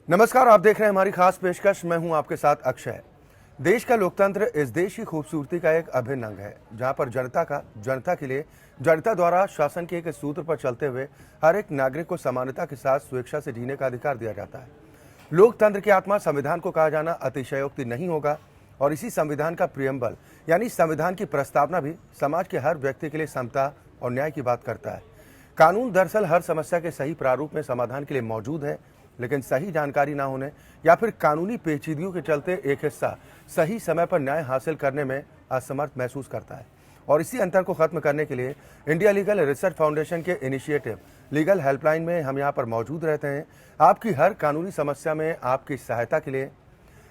नमस्कार, आप देख रहे हैं हमारी खास पेशकश। मैं हूं आपके साथ अक्षय। देश का लोकतंत्र इस देश की खूबसूरती का एक अभिन्न अंग है, जहां पर जनता के लिए जनता द्वारा शासन के एक सूत्र पर चलते हुए हर एक नागरिक को समानता के साथ स्वेच्छा से जीने का अधिकार दिया जाता है। लोकतंत्र की आत्मा संविधान को कहा जाना अतिशयोक्ति नहीं होगा और इसी संविधान का प्रियम्बल यानी संविधान की प्रस्तावना भी समाज के हर व्यक्ति के लिए समता और न्याय की बात करता है। कानून दरअसल हर समस्या के सही प्रारूप में समाधान के लिए मौजूद है, लेकिन सही जानकारी ना होने या फिर कानूनी पेचीदगियों के चलते एक हिस्सा सही समय पर न्याय हासिल करने में असमर्थ महसूस करता है। और इसी अंतर को खत्म करने के लिए इंडिया लीगल रिसर्च फाउंडेशन के इनिशिएटिव लीगल हेल्पलाइन में हम यहाँ पर मौजूद रहते हैं, आपकी हर कानूनी समस्या में आपकी सहायता के लिए।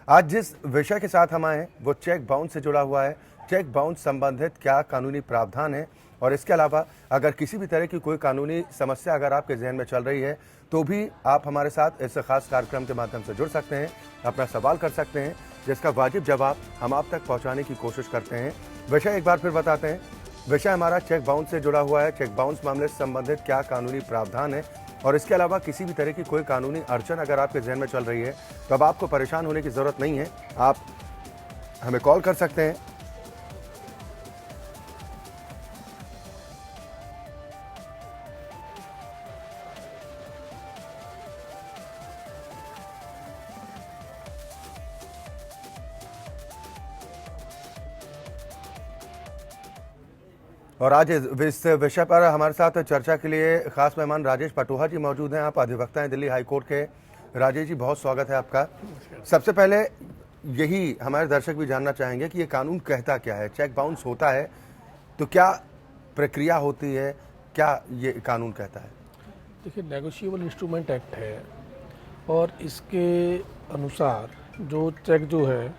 आज जिस विषय के साथ हम आए हैं वो चेक बाउंस से जुड़ा हुआ है। चेक बाउंस संबंधित क्या कानूनी प्रावधान है और इसके अलावा अगर किसी भी तरह की कोई कानूनी समस्या अगर आपके जहन में चल रही है तो भी आप हमारे साथ इस खास कार्यक्रम के माध्यम से जुड़ सकते हैं, अपना सवाल कर सकते हैं, जिसका वाजिब जवाब हम आप तक पहुंचाने की कोशिश करते हैं। विषय एक बार फिर बताते हैं। विषय हमारा चेक बाउंस से जुड़ा हुआ है। चेक बाउंस मामले से संबंधित क्या कानूनी प्रावधान है और इसके अलावा किसी भी तरह की कोई कानूनी अड़चन अगर आपके जहन में चल रही है तो अब आपको परेशान होने की जरूरत नहीं है, आप हमें कॉल कर सकते हैं। और आज इस विषय पर हमारे साथ चर्चा के लिए खास मेहमान राजेश पटोहा जी मौजूद हैं। आप अधिवक्ता हैं दिल्ली हाई कोर्ट के। राजेश जी, बहुत स्वागत है आपका। सबसे पहले यही हमारे दर्शक भी जानना चाहेंगे कि ये कानून कहता क्या है। चेक बाउंस होता है तो क्या प्रक्रिया होती है, क्या ये कानून कहता है? देखिए, नेगोशिएबल इंस्ट्रूमेंट एक्ट है और इसके अनुसार जो चेक जो है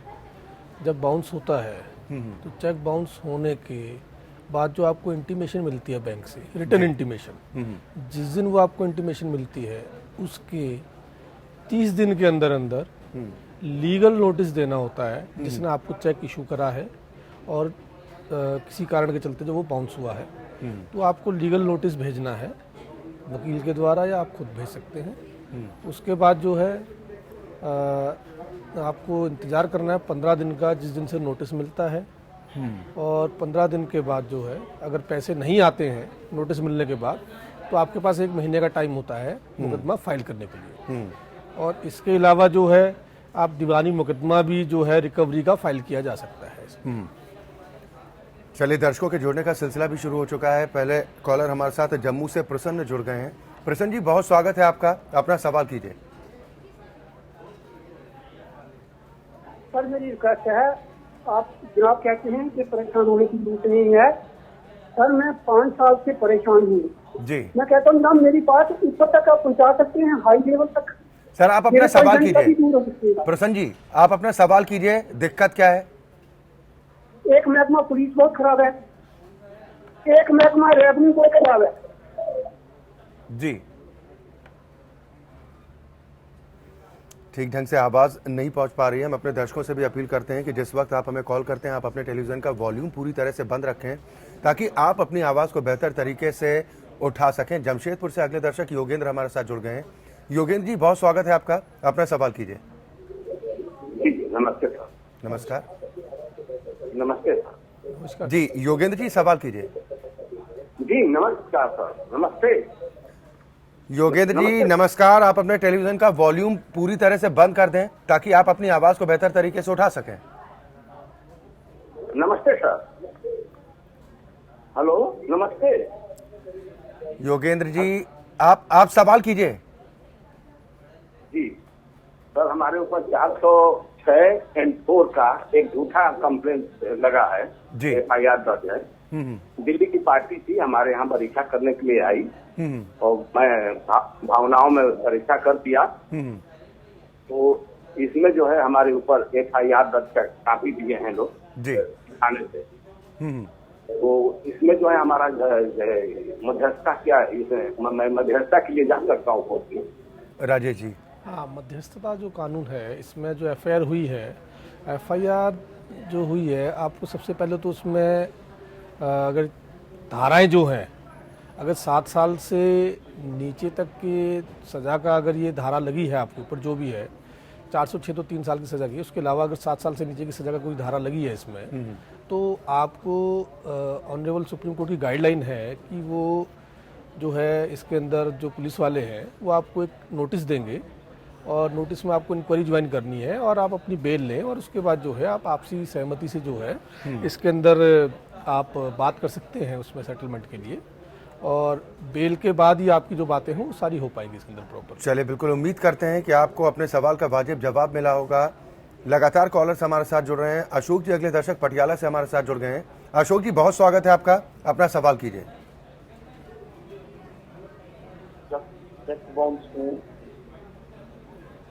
जब बाउंस होता है तो चेक बाउंस होने के बाद जो आपको इंटीमेशन मिलती है बैंक से, रिटर्न इंटीमेशन, जिस दिन वो आपको इंटीमेशन मिलती है उसके 30 दिन के अंदर अंदर लीगल नोटिस देना होता है जिसने आपको चेक इशू करा है और किसी कारण के चलते जो वो बाउंस हुआ है तो आपको लीगल नोटिस भेजना है वकील के द्वारा या आप खुद भेज सकते हैं। उसके बाद जो है आपको इंतज़ार करना है 15 दिन का, जिस दिन से नोटिस मिलता है। और 15 दिन के बाद जो है अगर पैसे नहीं आते हैं नोटिस मिलने के बाद तो आपके पास 1 महीने का टाइम होता है मुकदमा फाइल करने के लिए। और इसके अलावा जो है आप दीवानी मुकदमा भी जो है रिकवरी का फाइल किया जा सकता है। चलिए, दर्शकों के जुड़ने का सिलसिला भी शुरू हो चुका है। पहले कॉलर हमारे साथ जम्मू से प्रसन्न जुड़ गए हैं। प्रसन्न जी, बहुत स्वागत है आपका, अपना सवाल कीजिए। सर, मेरी रिक्वेस्ट है, आप जनाब कहते हैं कि परेशान होने की जरूरत नहीं है। सर, मैं 5 साल से परेशान हूँ जी। मैं कहता हूँ जनाब मेरी बात ऊपर तक आप पहुँचा सकते हैं, हाई लेवल तक। सर, आप अपना सवाल कीजिए। कीजिए। प्रसन्न जी, आप अपना सवाल कीजिए, दिक्कत क्या है? एक महकमा पुलिस बहुत खराब है, एक महकमा रेवन्यू बहुत खराब है। जी, ठीक ढंग से आवाज़ नहीं पहुंच पा रही है। हम अपने दर्शकों से भी अपील करते हैं कि जिस वक्त आप हमें कॉल करते हैं आप अपने टेलीविज़न का वॉल्यूम पूरी तरह से बंद रखें ताकि आप अपनी आवाज़ को बेहतर तरीके से उठा सकें। जमशेदपुर से अगले दर्शक योगेंद्र हमारे साथ जुड़ गए हैं। योगेंद्र जी, बहुत स्वागत है आपका, अपना सवाल कीजिए। नमस्ते सर। नमस्कार। नमस्ते सर। नमस्कार जी, योगेंद्र जी सवाल कीजिए। जी नमस्कार सर। नमस्ते योगेंद्र जी नमस्कार। आप अपने टेलीविजन का वॉल्यूम पूरी तरह से बंद कर दें ताकि आप अपनी आवाज को बेहतर तरीके से उठा सकें। नमस्ते सर। हेलो, नमस्ते योगेंद्र जी, आप सवाल कीजिए। जी सर, हमारे ऊपर 406 एंड 4 का एक झूठा कंप्लेंट लगा है जी। FIR दर्ज है। दिल्ली की पार्टी थी, हमारे यहाँ परीक्षा करने के लिए आई और मैं भावनाओं में परीक्षा कर दिया। तो इसमें जो है हमारे ऊपर FIR दर्ज काफी दिए हैं लोग जी थाने से। तो इसमें जो है हमारा मध्यस्थता क्या, मैं मध्यस्थता के लिए जा सकता हूँ कोर्ट में? राजेश जी। हाँ, मध्यस्थता जो कानून है इसमें जो FIR हुई है, FIR जो हुई है आपको सबसे पहले तो उसमें अगर धाराएं जो हैं अगर 7 साल से नीचे तक के सज़ा का अगर ये धारा लगी है आपके ऊपर जो भी है, 406 तो 3 साल की सज़ा की है, उसके अलावा अगर 7 साल से नीचे की सज़ा का कोई धारा लगी है इसमें, तो आपको ऑनरेबल सुप्रीम कोर्ट की गाइडलाइन है कि वो जो है इसके अंदर जो पुलिस वाले हैं वो आपको एक नोटिस देंगे और नोटिस में आपको इंक्वायरी ज्वाइन करनी है और आप अपनी बेल लें और उसके बाद जो है आप आपसी सहमति से जो है इसके अंदर आप बात कर सकते हैं उसमें सेटलमेंट के लिए, और बेल के बाद ही आपकी जो बातें हों वो सारी हो पाएंगी इसके अंदर प्रॉपर। चलिए, बिल्कुल उम्मीद करते हैं कि आपको अपने सवाल का वाजिब जवाब मिला होगा। लगातार कॉलर्स हमारे साथ जुड़ रहे हैं। अशोक जी अगले दर्शक पटियाला से हमारे साथ जुड़ गए हैं। अशोक जी, बहुत स्वागत है आपका, अपना सवाल कीजिए।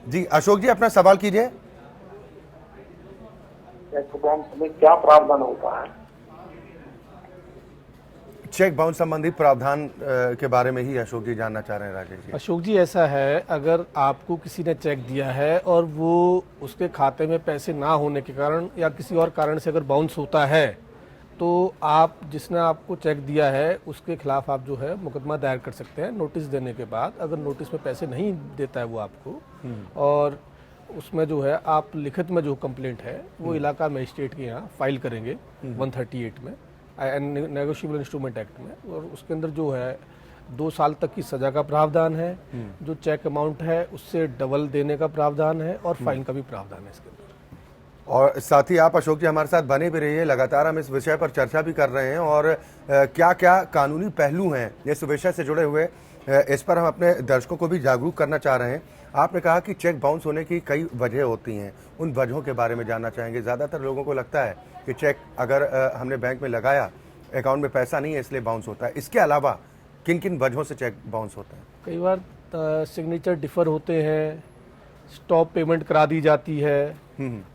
जी अशोक जी, अपना सवाल कीजिए। चेक बाउंस में क्या प्रावधान होता है? चेक बाउंस संबंधी प्रावधान के बारे में ही अशोक जी जानना चाह रहे हैं। राजेश जी। अशोक जी, ऐसा है, अगर आपको किसी ने चेक दिया है और वो उसके खाते में पैसे ना होने के कारण या किसी और कारण से अगर बाउंस होता है, तो आप जिसने आपको चेक दिया है उसके खिलाफ आप जो है मुकदमा दायर कर सकते हैं नोटिस देने के बाद। अगर नोटिस में पैसे नहीं देता है वो आपको, और उसमें जो है आप लिखित में जो कंप्लेंट है वो इलाका मजिस्ट्रेट के यहाँ फाइल करेंगे 138 में, नेगोशिएबल इंस्ट्रूमेंट एक्ट में, और उसके अंदर जो है 2 साल तक की सजा का प्रावधान है, जो चेक अमाउंट है उससे डबल देने का प्रावधान है और फाइन का भी प्रावधान है इसके अंदर। और साथ ही आप अशोक जी हमारे साथ बने भी रहिए, लगातार हम इस विषय पर चर्चा भी कर रहे हैं और क्या क्या कानूनी पहलू हैं इस विषय से जुड़े हुए, इस पर हम अपने दर्शकों को भी जागरूक करना चाह रहे हैं। आपने कहा कि चेक बाउंस होने की कई वजह होती हैं, उन वजहों के बारे में जानना चाहेंगे। ज़्यादातर लोगों को लगता है कि चेक अगर हमने बैंक में लगाया, अकाउंट में पैसा नहीं है इसलिए बाउंस होता है। इसके अलावा किन किन वजहों से चेक बाउंस होता है? कई बार सिग्नेचर डिफर होते हैं, स्टॉप पेमेंट करा दी जाती है,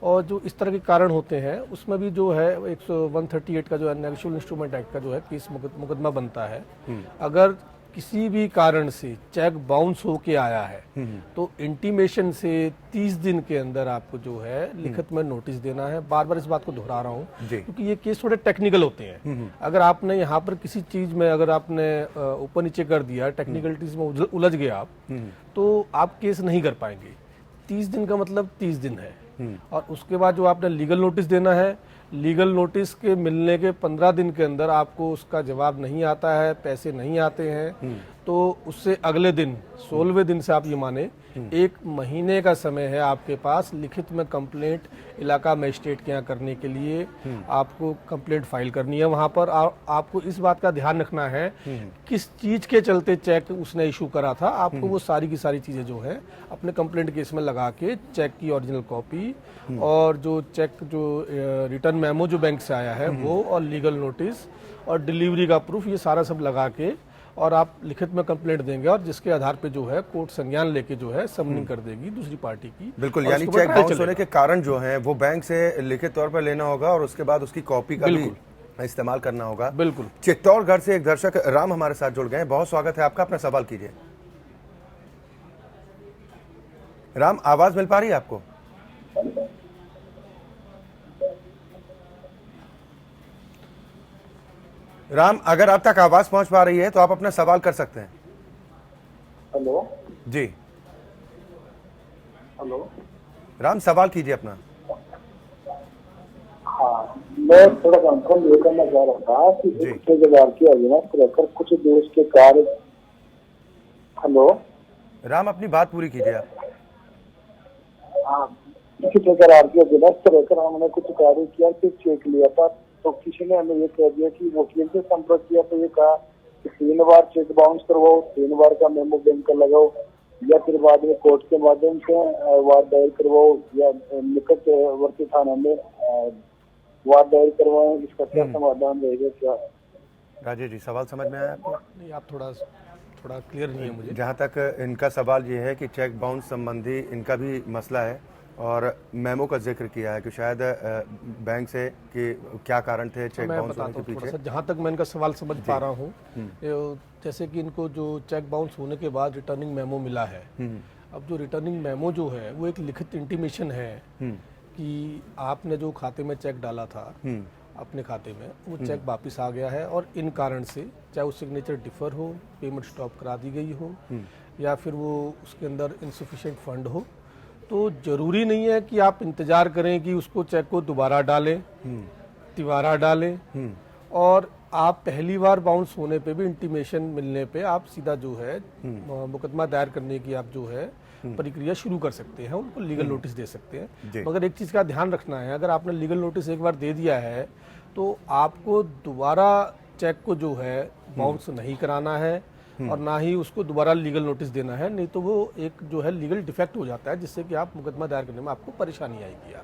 और जो इस तरह के कारण होते हैं उसमें भी जो है 138 का जो नेगोशिएबल इंस्ट्रूमेंट एक्ट का जो है केस मुकदमा बनता है। अगर किसी भी कारण से चेक बाउंस होके आया है तो इंटीमेशन से 30 दिन के अंदर आपको जो है लिखित में नोटिस देना है। बार बार इस बात को दोहरा रहा हूँ क्योंकि ये केस थोड़े टेक्निकल होते हैं। अगर आपने यहाँ पर किसी चीज में अगर आपने ऊपर नीचे कर दिया, टेक्निकलिटीज में उलझ गए आप, तो आप केस नहीं कर पाएंगे। 30 दिन का मतलब 30 दिन है, और उसके बाद जो आपने लीगल नोटिस देना है, लीगल नोटिस के मिलने के 15 दिन के अंदर आपको उसका जवाब नहीं आता है, पैसे नहीं आते हैं, तो उससे अगले दिन 16वें दिन से आप ये माने 1 महीने का समय है आपके पास लिखित में कंप्लेंट इलाका मजिस्ट्रेट के यहाँ करने के लिए। आपको कंप्लेंट फाइल करनी है वहाँ पर। आपको इस बात का ध्यान रखना है किस चीज के चलते चेक उसने इशू करा था। आपको वो सारी की सारी चीजें जो है अपने कंप्लेंट केस में लगा के चेक की ओरिजिनल कॉपी और जो चेक जो रिटर्न मेमो जो बैंक से आया है वो, और लीगल नोटिस और डिलीवरी का प्रूफ, ये सारा सब लगा के और आप लिखित में कंप्लेंट देंगे, और जिसके आधार पे जो है कोर्ट संज्ञान लेके जो है समनिंग कर देगी दूसरी पार्टी की। बिल्कुल, यानी चेक बाउंस होने के कारण जो है वो बैंक से लिखित तौर पर लेना होगा और उसके बाद उसकी कॉपी का भी इस्तेमाल करना होगा। बिल्कुल। चित्तौड़गढ़ से एक दर्शक राम हमारे साथ जुड़ गए हैं। बहुत स्वागत है आपका, अपना सवाल कीजिए। राम, आवाज मिल पा रही है आपको? राम, अगर आप तक आवाज पहुंच पा रही है तो आप अपना सवाल कर सकते हैं। हेलो जी हेलो। राम, सवाल कीजिए अपना। हाँ, मैं थोड़ा कंफर्म ये करना चाह रहा था कि जी। 1000 की योजना को लेकर कुछ देश के कार्य। हेलो राम, अपनी बात पूरी कीजिए आप। हाँ, 1000 की योजना को लेकर हमने कुछ कार्य किया, फिर चेक लिया था, तो किसी ने हमें ये कह दिया कि वकील से संपर्क किया तो ये कहा कि 3 बार चेक बाउंस करवाओ, 3 बार का मेमो बैंक का लगाओ, या फिर बाद में कोर्ट के माध्यम से वाद दायर करवाओ, या निकटवर्ती थाना में वाद दायर करवाएं। इसका क्या समाधान रहेगा? क्या राजेश जी, सवाल समझ में आया आपको? नहीं, आप थोड़ा क्लियर नहीं है मुझे। जहाँ तक इनका सवाल ये है कि चेक बाउंस संबंधी इनका भी मसला है और मेमो का जिक्र किया है कि शायद बैंक से कि क्या कारण थे चेक बाउंस होने के पीछे। जहाँ तक मैं इनका सवाल समझ पा रहा हूँ, जैसे कि इनको जो चेक बाउंस होने के बाद रिटर्निंग मेमो मिला है, अब जो रिटर्निंग मेमो जो है वो एक लिखित इंटीमेशन है कि आपने जो खाते में चेक डाला था अपने खाते में, वो चेक वापस आ गया है और इन कारण से चाहे वो सिग्नेचर डिफर हो, पेमेंट स्टॉप करा दी गई हो, या फिर वो उसके अंदर इंसफिशिएंट फंड हो, तो ज़रूरी नहीं है कि आप इंतज़ार करें कि उसको चेक को दोबारा डालें, तिबारा डालें, और आप पहली बार बाउंस होने पे भी इंटीमेशन मिलने पे आप सीधा जो है मुकदमा दायर करने की आप जो है प्रक्रिया शुरू कर सकते हैं, उनको लीगल नोटिस दे सकते हैं। मगर एक चीज़ का ध्यान रखना है, अगर आपने लीगल नोटिस एक बार दे दिया है तो आपको दोबारा चेक को जो है बाउंस नहीं कराना है और ना ही उसको दोबारा लीगल नोटिस देना है, नहीं तो वो एक जो है लीगल डिफेक्ट हो जाता है, जिससे कि आप मुकदमा दायर करने में आपको परेशानी आएगी।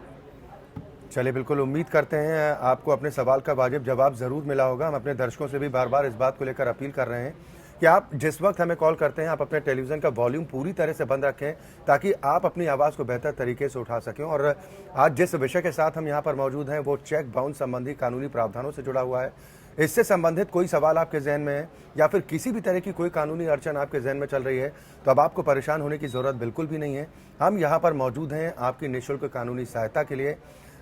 चलिए, बिल्कुल उम्मीद करते हैं आपको अपने सवाल का वाजिब जवाब ज़रूर मिला होगा। हम अपने दर्शकों से भी बार बार इस बात को लेकर अपील कर रहे हैं कि आप जिस वक्त हमें कॉल करते हैं आप अपने टेलीविज़न का वॉल्यूम पूरी तरह से बंद रखें, ताकि आप अपनी आवाज़ को बेहतर तरीके से उठा सकें। और आज जिस विषय के साथ हम यहाँ पर मौजूद हैं वो चेक बाउंस संबंधी कानूनी प्रावधानों से जुड़ा हुआ है। इससे संबंधित कोई सवाल आपके जहन में है या फिर किसी भी तरह की कोई कानूनी अड़चन आपके जहन में चल रही है, तो अब आपको परेशान होने की ज़रूरत बिल्कुल भी नहीं है। हम यहाँ पर मौजूद हैं आपकी निःशुल्क कानूनी सहायता के लिए।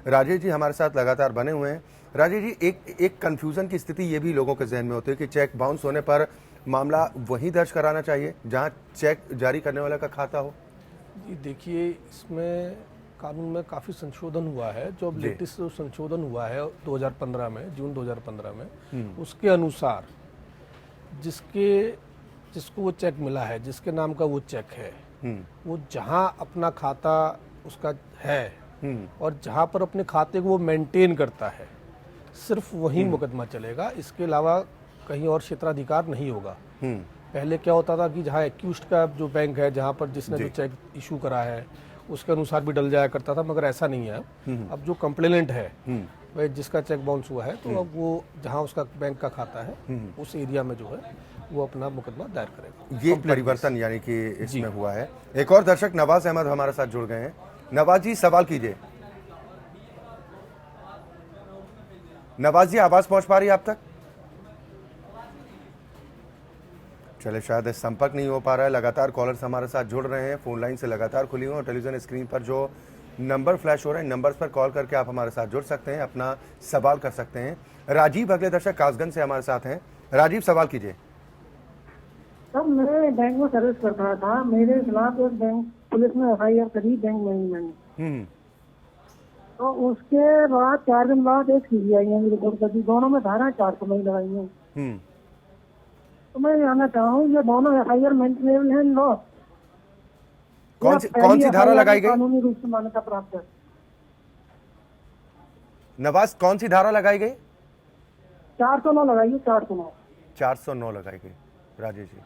राजेश जी हमारे साथ लगातार बने हुए हैं। राजेश जी, एक कन्फ्यूज़न की स्थिति ये भी लोगों के जहन में होती है कि चेक बाउंस होने पर मामला वहीं दर्ज कराना चाहिए जहां चेक जारी करने वाले का खाता हो। जी देखिए, इसमें कानून में काफ़ी संशोधन हुआ है। जो अब लेटेस्ट जो संशोधन हुआ है 2015 में, जून 2015 में, उसके अनुसार जिसको वो चेक मिला है, जिसके नाम का वो चेक है, वो जहां अपना खाता उसका है और जहां पर अपने खाते को वो मेंटेन करता है, सिर्फ वहीं मुकदमा चलेगा। इसके अलावा कहीं और क्षेत्राधिकार नहीं होगा। पहले क्या होता था कि जहाँ एक्यूज्ड का जो बैंक है, जहाँ पर जिसने जो चेक इशू करा है उसके अनुसार भी डल जाया करता था, मगर ऐसा नहीं है। अब जो कंप्लेनेंट है वह जिसका चेक बाउंस हुआ है, तो अब वो जहाँ उसका बैंक का खाता है उस एरिया में जो है वो अपना मुकदमा दायर करेगा। ये परिवर्तन यानी कि इसमें हुआ है। एक और दर्शक नवाज अहमद हमारे साथ जुड़ गए हैं। नवाज जी, सवाल कीजिए। नवाज जी, आवाज पहुंच पा रही है आप तक? चले, शायद संपर्क नहीं हो पा रहा है। लगातार कॉलर्स हमारे साथ जुड़ रहे हैं, फोन लाइन से लगातार खुली हुई और टेलीविजन स्क्रीन पर जो नंबर फ्लैश हो रहे हैं, नंबर्स पर कॉल करके आप हमारे साथ जुड़ सकते हैं, अपना सवाल कर सकते हैं। राजीव अगले दर्शक कासगंज से हमारे साथ हैं। राजीव, सवाल कीजिए। सर, मैं बैंक में सर्विस कर रहा था। मेरे खिलाफ एक बैंक पुलिस ने FIR करी, बैंक मैनेजमेंट ने। तो उसके बाद 4 दिन बाद एक CBI ने रिपोर्ट कर दी। दोनों में धारा 400 में लगाई है। तो मैं जानना चाहूँ, ये दोनों FIR मेंटेनेबल है लॉ? कौन सी धारा लगाई गई? कानूनी रूप से मान्यता प्राप्त है। नवाज, कौन सी धारा लगाई गई? 409 लगाइए, 409। 409 लगाई गई। राजेश जी,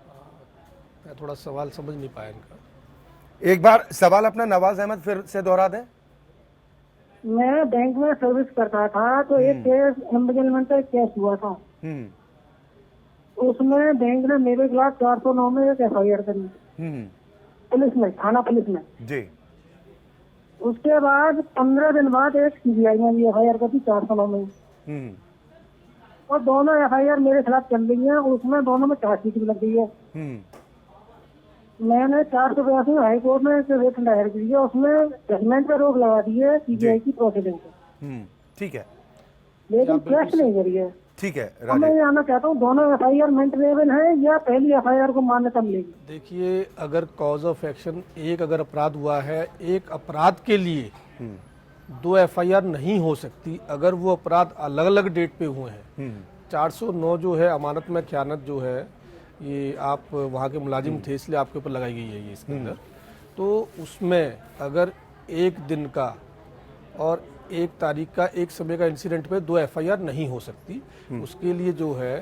मैं थोड़ा सवाल समझ नहीं पाया इनका। एक बार सवाल अपना नवाज अहमद फिर से दोहरा दें। मैं बैंक में सर्विस करता था, तो एक केस एम्बेजलमेंट का केस हुआ था। उसमें बैंक ने मेरे खिलाफ 409 में एक FIR करी, पुलिस में, थाना पुलिस में जी। उसके बाद 15 दिन बाद एक CBI में भी FIR करी 409 में। और दोनों FIR मेरे खिलाफ चल रही है। उसमें दोनों में चार्जशीट भी लग गई है। मैंने 482 हाई कोर्ट में रिट दायर की है, उसमें जजमेंट पे रोक लगा दी है CBI की प्रोसीडिंग पे। ठीक है, लेकिन केस नहीं करी है। ठीक है। मैं जानना चाहता हूँ, दोनों FIR मेंटेनेबल है या पहली FIR को मान्यता मिलेगी? देखिए, अगर कॉज ऑफ एक्शन एक अगर अपराध हुआ है, एक अपराध के लिए 2 FIR नहीं हो सकती अगर वो अपराध अलग अलग डेट पे हुए हैं। 409 जो है अमानत में ख़यानत जो है, ये आप वहाँ के मुलाजिम थे इसलिए आपके ऊपर लगाई गई है ये इसके अंदर। तो उसमें अगर एक दिन का और एक तारीख का, एक समय का इंसिडेंट पे 2 FIR नहीं हो सकती। उसके लिए जो है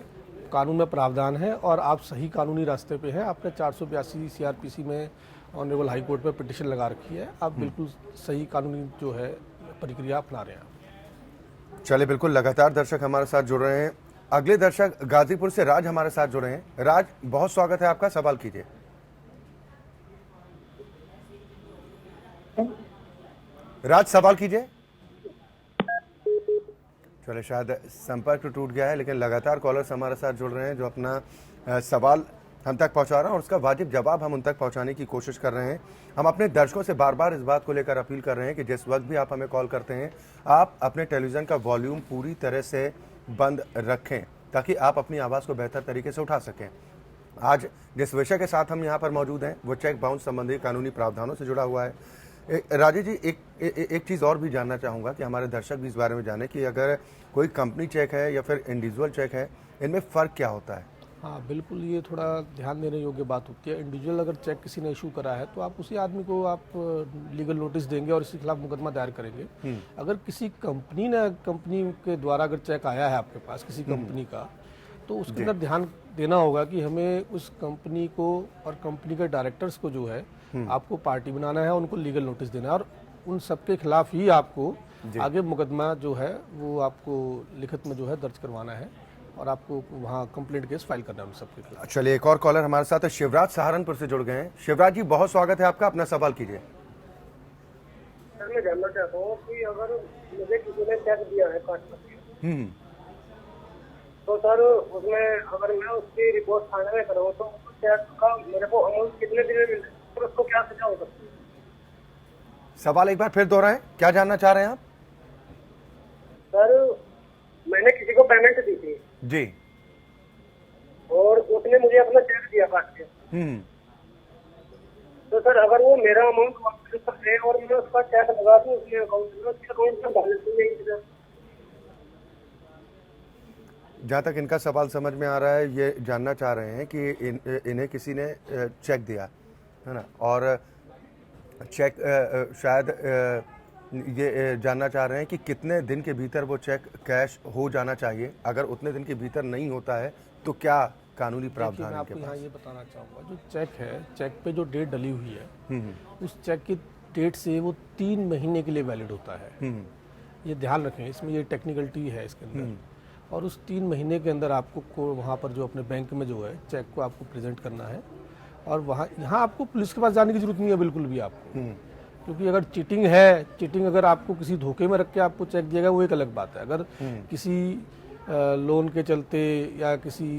कानून में प्रावधान है और आप सही कानूनी रास्ते पे हैं। आपने 482 CRPC में ऑनरेबल हाई कोर्ट पे पिटिशन लगा रखी है। आप बिल्कुल सही कानूनी जो है प्रक्रिया अपना रहे हैं। चले, बिल्कुल लगातार दर्शक हमारे साथ जुड़ रहे हैं। अगले दर्शक गाजीपुर से राज हमारे साथ जुड़े हैं। राज, बहुत स्वागत है आपका, सवाल कीजिए। राज, सवाल कीजिए। चले, शायद संपर्क टूट गया है, लेकिन लगातार कॉलर्स हमारे साथ जुड़ रहे हैं जो अपना सवाल हम तक पहुंचा रहा है और उसका वाजिब जवाब हम उन तक पहुंचाने की कोशिश कर रहे हैं। हम अपने दर्शकों से बार बार इस बात को लेकर अपील कर रहे हैं कि जिस वक्त भी आप हमें कॉल करते हैं, आप अपने टेलीविज़न का वॉल्यूम पूरी तरह से बंद रखें ताकि आप अपनी आवाज़ को बेहतर तरीके से उठा सकें। आज जिस विषय के साथ हम यहाँ पर मौजूद हैं वो चेक बाउंस संबंधी कानूनी प्रावधानों से जुड़ा हुआ है। राजेश जी, एक चीज़ और भी जानना चाहूँगा कि हमारे दर्शक भी इस बारे में जाने कि अगर कोई कंपनी चेक है या फिर इंडिविजुअल चेक है, इनमें फ़र्क क्या होता है? हाँ बिल्कुल, ये थोड़ा ध्यान देने योग्य बात होती है। इंडिविजुअल अगर चेक किसी ने इशू करा है तो आप उसी आदमी को आप लीगल नोटिस देंगे और इसके खिलाफ मुकदमा दायर करेंगे। अगर किसी कंपनी के द्वारा अगर चेक आया है आपके पास किसी कंपनी का, तो उसके अंदर ध्यान देना होगा कि हमें उस कंपनी को और कंपनी के डायरेक्टर्स को जो है आपको पार्टी बनाना है, उनको लीगल नोटिस देना है और उन सबके खिलाफ ही आपको आगे मुकदमा जो है वो आपको लिखित में जो है दर्ज करवाना है और आपको वहाँ कंप्लेंट केस फाइल करना है उन सबके खिलाफ। चलिए, एक और कॉलर हमारे साथ है, शिवराज सहारनपुर से जुड़ गए हैं। शिवराज जी, बहुत स्वागत है आपका, अपना सवाल कीजिए। सर मैं जानना चाहता हूँ कि अगर मुझे किसी ने चेक दिया है काट करके, तो सर उसमें अगर मैं उसकी रिपोर्ट थाने में कराऊँ तो चेक का मेरे को अमाउंट कितने दिन में मिल जाए और उसको क्या सजा हो सकती है? सवाल एक बार फिर दोहराएं, क्या जानना चाह रहे हैं आप? सर मैंने किसी को पेमेंट दी थी जी। और उसने मुझे अपना चेक दिया काट के, तो सर अगर वो मेरा अमाउंट वापस कर दे और मैं उसका चेक लगा दूं उसके अकाउंट में, उसके अकाउंट में बैलेंस नहीं है। जहाँ तक इनका सवाल समझ में आ रहा है, ये जानना चाह रहे हैं कि इन्हें किसी ने चेक दिया है ना, और चेक शायद ये जानना चाह रहे हैं कि कितने दिन के भीतर वो चेक कैश हो जाना चाहिए। अगर उतने दिन के भीतर नहीं होता है तो क्या कानूनी प्रावधान है? आपको यहाँ ये बताना चाहूँगा, जो चेक है, चेक पे जो डेट डली हुई है उस चेक की डेट से वो 3 महीने के लिए वैलिड होता है। ये ध्यान रखें, इसमें ये टेक्निकलिटी है इसके अंदर। और उस 3 महीने के अंदर आपको वहाँ पर जो अपने बैंक में जो है चेक को आपको प्रेजेंट करना है और वहाँ यहाँ आपको पुलिस के पास जाने की जरूरत नहीं है बिल्कुल भी आपको, क्योंकि अगर चीटिंग अगर आपको किसी धोखे में रख के आपको चेक दिया गया वो एक अलग बात है। अगर किसी लोन के चलते या किसी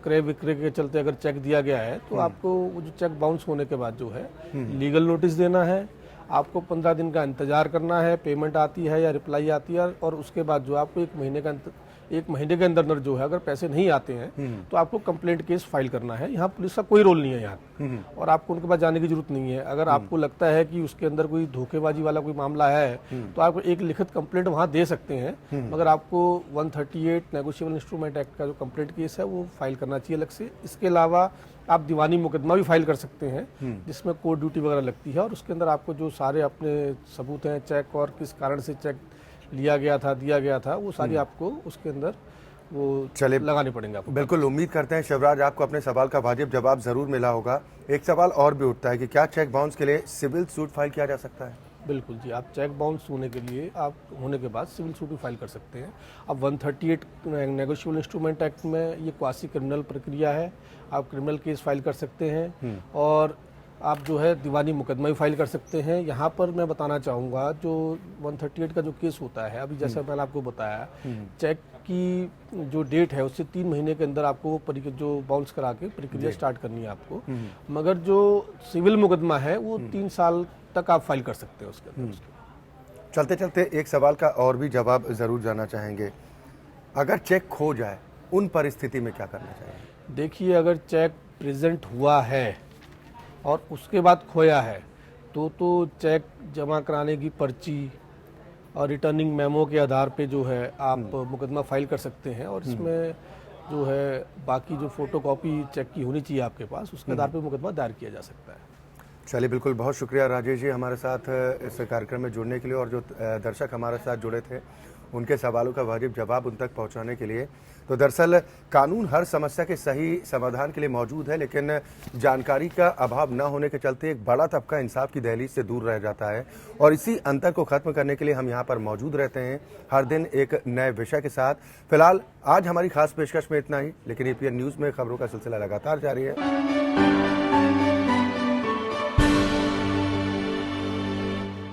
क्रय विक्रय के चलते अगर चेक दिया गया है तो आपको वो जो चेक बाउंस होने के बाद जो है लीगल नोटिस देना है, आपको 15 दिन का इंतजार करना है, पेमेंट आती है या रिप्लाई आती है और उसके बाद जो आपको 1 महीने के अंदर जो है अगर पैसे नहीं आते हैं तो आपको कंप्लेंट केस फाइल करना है। यहाँ पुलिस का कोई रोल नहीं है यहाँ और आपको उनके पास जाने की जरूरत नहीं है। अगर आपको लगता है कि उसके अंदर कोई धोखेबाजी वाला कोई मामला है तो आप एक लिखित कंप्लेंट वहाँ दे सकते हैं, मगर आपको 138 नेगोशिएबल इंस्ट्रूमेंट एक्ट का जो कंप्लेंट केस है वो फाइल करना चाहिए अलग से। इसके अलावा आप दीवानी मुकदमा भी फाइल कर सकते हैं जिसमें कोर्ट ड्यूटी वगैरह लगती है और उसके अंदर आपको जो सारे अपने सबूत हैं, चेक और किस कारण से चेक लिया गया था, दिया गया था, वो सारी आपको उसके अंदर वो लगाने पड़ेंगे आपको। बिल्कुल, उम्मीद करते हैं शिवराज आपको अपने सवाल का वाजिब जवाब जरूर मिला होगा। एक सवाल और भी उठता है कि क्या चेक बाउंस के लिए सिविल सूट फाइल किया जा सकता है? बिल्कुल जी, आप चेक बाउंस होने के लिए आप होने के बाद सिविल सूट भी फाइल कर सकते हैं। अब 138 नेगोशिएबल इंस्ट्रूमेंट एक्ट में ये क्वासी क्रिमिनल प्रक्रिया है, आप क्रिमिनल केस फाइल कर सकते हैं और आप जो है दीवानी मुकदमा भी फाइल कर सकते हैं। यहाँ पर मैं बताना चाहूँगा जो 138 का जो केस होता है, अभी जैसा मैंने आपको बताया, चेक की जो डेट है उससे 3 महीने के अंदर आपको जो बाउंस करा के प्रक्रिया स्टार्ट करनी है आपको, मगर जो सिविल मुकदमा है वो 3 साल तक आप फाइल कर सकते हैं उसके अंदर। चलते चलते एक सवाल का और भी जवाब जरूर जानना चाहेंगे, अगर चेक खो जाए उन परिस्थिति में क्या करना चाहिए? देखिए, अगर चेक प्रेजेंट हुआ है और उसके बाद खोया है तो चेक जमा कराने की पर्ची और रिटर्निंग मेमो के आधार पे जो है आप मुकदमा फाइल कर सकते हैं और इसमें जो है बाकी जो फोटोकॉपी चेक की होनी चाहिए आपके पास, उसके आधार पे मुकदमा दायर किया जा सकता है। चलिए, बिल्कुल, बहुत शुक्रिया राजेश जी हमारे साथ इस कार्यक्रम में जुड़ने के लिए और जो दर्शक हमारे साथ जुड़े थे उनके सवालों का वाजिब जवाब उन तक पहुंचाने के लिए। तो दरअसल कानून हर समस्या के सही समाधान के लिए मौजूद है, लेकिन जानकारी का अभाव न होने के चलते एक बड़ा तबका इंसाफ की दहलीज से दूर रह जाता है और इसी अंतर को खत्म करने के लिए हम यहाँ पर मौजूद रहते हैं हर दिन एक नए विषय के साथ। फिलहाल आज हमारी खास पेशकश में इतना ही, लेकिन APN न्यूज़ में खबरों का सिलसिला लगातार जारी है।